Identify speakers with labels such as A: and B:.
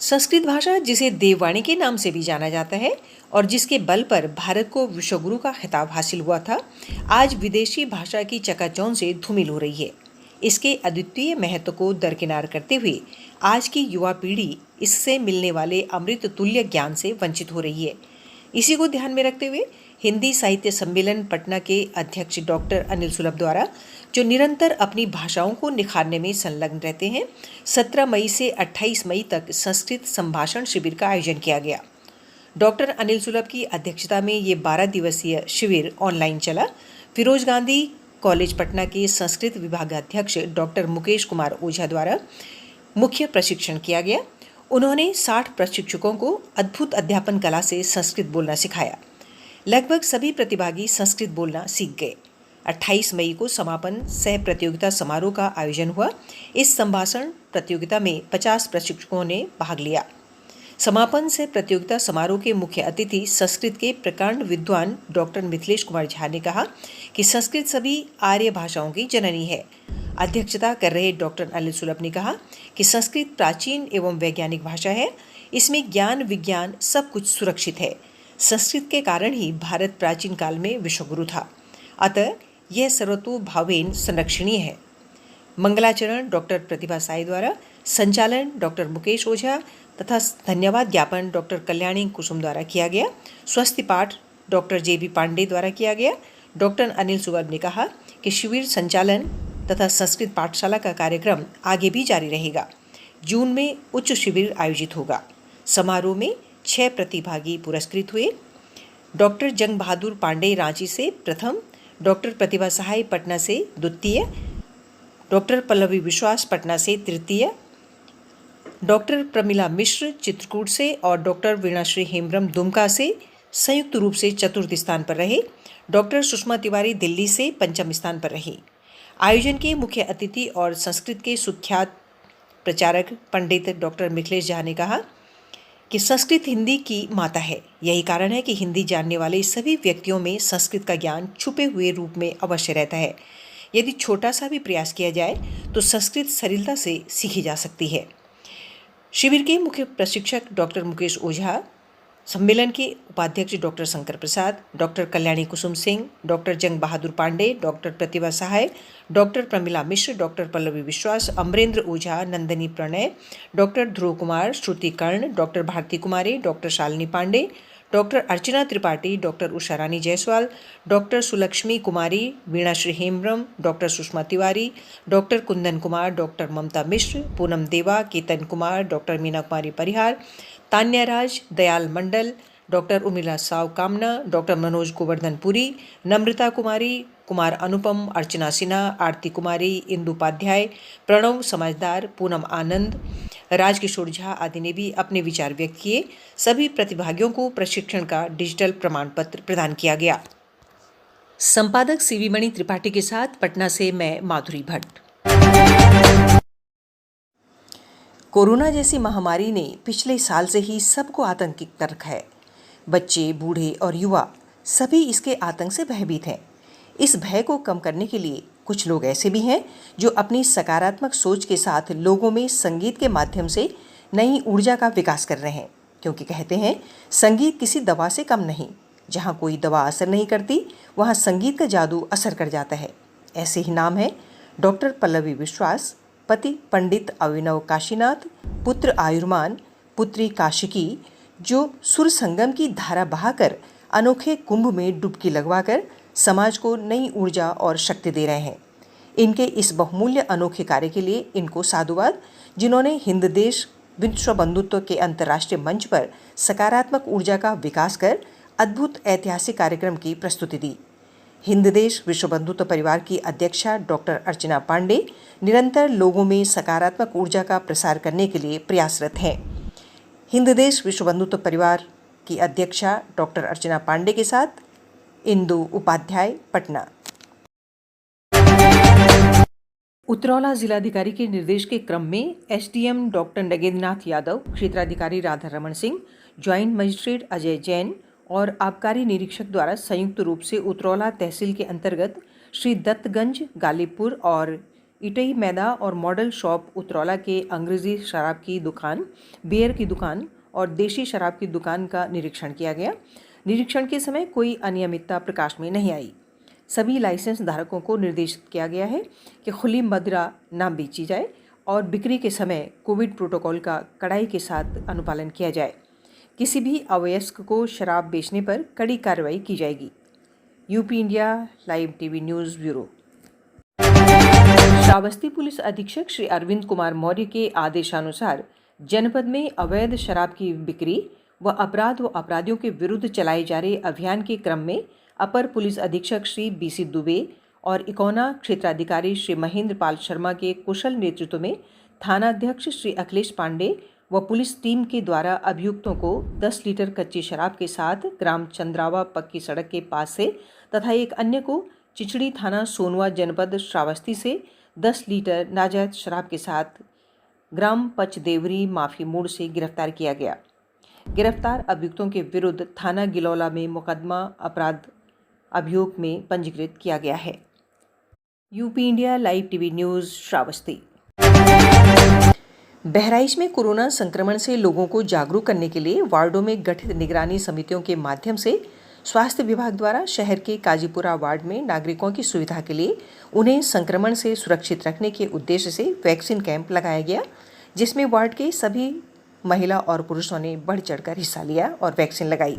A: संस्कृत भाषा, जिसे देववाणी के नाम से भी जाना जाता है और जिसके बल पर भारत को विश्वगुरु का खिताब हासिल हुआ था, आज विदेशी भाषा की चकाचौंध से धूमिल हो रही है। इसके अद्वितीय महत्व को दरकिनार करते हुए आज की युवा पीढ़ी इससे मिलने वाले अमृत तुल्य ज्ञान से वंचित हो रही है। इसी को ध्यान में रखते हुए हिंदी साहित्य सम्मेलन पटना के अध्यक्ष डॉक्टर अनिल सुलभ द्वारा, जो निरंतर अपनी भाषाओं को निखारने में संलग्न रहते हैं, 17 मई से 28 मई तक संस्कृत संभाषण शिविर का आयोजन किया गया। डॉक्टर अनिल सुलभ की अध्यक्षता में ये 12 दिवसीय शिविर ऑनलाइन चला। फिरोज गांधी कॉलेज पटना के संस्कृत विभागाध्यक्ष डॉक्टर मुकेश कुमार ओझा द्वारा मुख्य प्रशिक्षण किया गया। उन्होंने 60 प्रशिक्षकों को अद्भुत अध्यापन कला से संस्कृत बोलना सिखाया। लगभग सभी प्रतिभागी संस्कृत बोलना सीख गए। 28 मई को समापन सह प्रतियोगिता समारोह का आयोजन हुआ। इस संभाषण प्रतियोगिता में 50 प्रशिक्षकों ने भाग लिया। समापन सह प्रतियोगिता समारोह के मुख्य अतिथि संस्कृत के प्रकांड विद्वान डॉक्टर मिथिलेश कुमार झा ने कहा कि संस्कृत सभी आर्य भाषाओं की जननी है। अध्यक्षता कर रहे डॉक्टर अनिल सुलभ ने कहा कि संस्कृत प्राचीन एवं वैज्ञानिक भाषा है। इसमें ज्ञान विज्ञान सब कुछ सुरक्षित है। संस्कृत के कारण ही भारत प्राचीन काल में विश्वगुरु था, अतः यह सर्वतोभावेन संरक्षणीय है। मंगलाचरण डॉक्टर प्रतिभा साई द्वारा, संचालन डॉक्टर मुकेश ओझा तथा धन्यवाद ज्ञापन डॉक्टर कल्याणी कुसुम द्वारा किया गया। स्वस्ति पाठ डॉक्टर JB पांडे द्वारा किया गया। डॉक्टर अनिल सुलभ ने कहा कि शिविर संचालन तथा संस्कृत पाठशाला का कार्यक्रम आगे भी जारी रहेगा। जून में उच्च शिविर आयोजित होगा। समारोह में 6 प्रतिभागी पुरस्कृत हुए। डॉक्टर जंग बहादुर पांडे रांची से प्रथम, डॉक्टर प्रतिभा सहाय पटना से द्वितीय, डॉक्टर पल्लवी विश्वास पटना से तृतीय, डॉक्टर प्रमिला मिश्र चित्रकूट से और डॉक्टर वीणाश्री हेम्ब्रम दुमका से संयुक्त रूप से चतुर्थ स्थान पर रहे। डॉक्टर सुषमा तिवारी दिल्ली से पंचम स्थान पर रही। आयोजन के मुख्य अतिथि और संस्कृत के सुख्यात प्रचारक पंडित डॉक्टर मिथिलेश झा ने कहा कि संस्कृत हिंदी की माता है। यही कारण है कि हिंदी जानने वाले सभी व्यक्तियों में संस्कृत का ज्ञान छुपे हुए रूप में अवश्य रहता है। यदि छोटा सा भी प्रयास किया जाए तो संस्कृत सरलता से सीखी जा सकती है। शिविर के मुख्य प्रशिक्षक डॉक्टर मुकेश ओझा, सम्मेलन के उपाध्यक्ष doctor Shankar Prasad, doctor Kalyani Kusum Singh, doctor Jang Bahadur Pandey, doctor Pratibha Sahay, doctor Pramila Mishra, doctor Pallavi Vishwas, Amarendra Ojha, Nandini Pranay, doctor Dhruv Kumar, Shruti Karn, doctor Bharti Kumari, doctor Shalini Pandey, doctor Archana Tripathi, doctor Usha Rani Jaiswal, doctor Sulakshmi Kumari, Veenashree Hembram, doctor Sushma Tiwari, doctor Kundan Kumar, doctor Mamta Mishra, Poonam Deva, Ketan Kumar, doctor Meena Kumari Parihar, Tanya राज, दयाल मंडल, डॉक्टर उर्मिला साव कामना, डॉक्टर मनोज गोवर्धन पुरी, नम्रता कुमारी, कुमार अनुपम, अर्चना सिन्हा, आरती कुमारी, इंदु उपाध्याय, प्रणव समझदार, पूनम आनंद, राजकिशोर झा आदि ने भी अपने विचार व्यक्त किए। सभी प्रतिभागियों को प्रशिक्षण का डिजिटल प्रमाण पत्र प्रदान किया गया। संपादक CV मणि त्रिपाठी के साथ पटना से मैं माधुरी भट्ट। कोरोना जैसी महामारी ने पिछले साल से ही सबको आतंकित कर रखा है। बच्चे, बूढ़े और युवा सभी इसके आतंक से भयभीत हैं। इस भय को कम करने के लिए कुछ लोग ऐसे भी हैं जो अपनी सकारात्मक सोच के साथ लोगों में संगीत के माध्यम से नई ऊर्जा का विकास कर रहे हैं, क्योंकि कहते हैं संगीत किसी दवा से कम नहीं। जहाँ कोई दवा असर नहीं करती, वहाँ संगीत का जादू असर कर जाता है। ऐसे ही नाम है डॉक्टर पल्लवी विश्वास, पति पंडित अभिनव काशीनाथ, पुत्र आयुर्मान, पुत्री काशिकी, जो सुर संगम की धारा बहाकर अनोखे कुंभ में डुबकी लगवाकर समाज को नई ऊर्जा और शक्ति दे रहे हैं। इनके इस बहुमूल्य अनोखे कार्य के लिए इनको साधुवाद, जिन्होंने हिंद देश विश्व बंधुत्व के अंतर्राष्ट्रीय मंच पर सकारात्मक ऊर्जा का विकास कर अद्भुत ऐतिहासिक कार्यक्रम की प्रस्तुति दी। हिंद देश विश्व बंधुत्व परिवार की अध्यक्षा डॉक्टर अर्चना पांडे निरंतर लोगों में सकारात्मक ऊर्जा का प्रसार करने के लिए प्रयासरत हैं। हिंद देश विश्व बंधुत्व परिवार की अध्यक्षा डॉक्टर अर्चना पांडे के साथ इंदु उपाध्याय, पटना। उतरौला जिलाधिकारी के निर्देश के क्रम में SDM डॉक्टर नगेंद्रनाथ यादव, क्षेत्राधिकारी राधा रमन सिंह, ज्वाइंट मजिस्ट्रेट अजय जैन और आबकारी निरीक्षक द्वारा संयुक्त रूप से उतरौला तहसील के अंतर्गत श्री दत्तगंज, गालिबपुर और इटई मैदा और मॉडल शॉप उतरौला के अंग्रेजी शराब की दुकान, बियर की दुकान और देशी शराब की दुकान का निरीक्षण किया गया। निरीक्षण के समय कोई अनियमितता प्रकाश में नहीं आई। सभी लाइसेंस धारकों को निर्देशित किया गया है कि खुली मदिरा न बेची जाए और बिक्री के समय कोविड प्रोटोकॉल का कड़ाई के साथ अनुपालन किया जाए। किसी भी अवयस्क को शराब बेचने पर कड़ी कार्रवाई की जाएगी। UP India live TV news bureau. Shravasti police अधीक्षक श्री अरविंद कुमार मौर्य के आदेशानुसार जनपद में अवैध शराब की बिक्री व अपराध व अपराधियों के विरुद्ध चलाए जा रहे अभियान के क्रम में अपर पुलिस अधीक्षक श्री बीसी दुबे और इकोना क्षेत्राधिकारी श्री महेंद्र पाल शर्मा के कुशल नेतृत्व में थानाध्यक्ष श्री अखिलेश पांडे व पुलिस टीम के द्वारा अभियुक्तों को 10 लीटर कच्ची शराब के साथ ग्राम चंद्रावा पक्की सड़क के पास से तथा एक अन्य को चिचड़ी थाना सोनवा जनपद श्रावस्ती से 10 लीटर नाजायज शराब के साथ ग्राम पचदेवरी माफी मोड़ से गिरफ्तार किया गया। गिरफ्तार अभियुक्तों के विरुद्ध थाना गिलौला में मुकदमा अपराध अभियोग में पंजीकृत किया गया है। UP India live TV news Shravasti. Bahraich में कोरोना संक्रमण से लोगों को जागरूक करने के लिए वार्डों में गठित निगरानी समितियों के माध्यम से स्वास्थ्य विभाग द्वारा शहर के काजीपुरा वार्ड में नागरिकों की सुविधा के लिए उन्हें संक्रमण से सुरक्षित रखने के उद्देश्य से वैक्सीन कैंप लगाया गया, जिसमें वार्ड के सभी महिला और पुरुषों ने बढ़ चढ़कर हिस्सा लिया और वैक्सीन लगाई।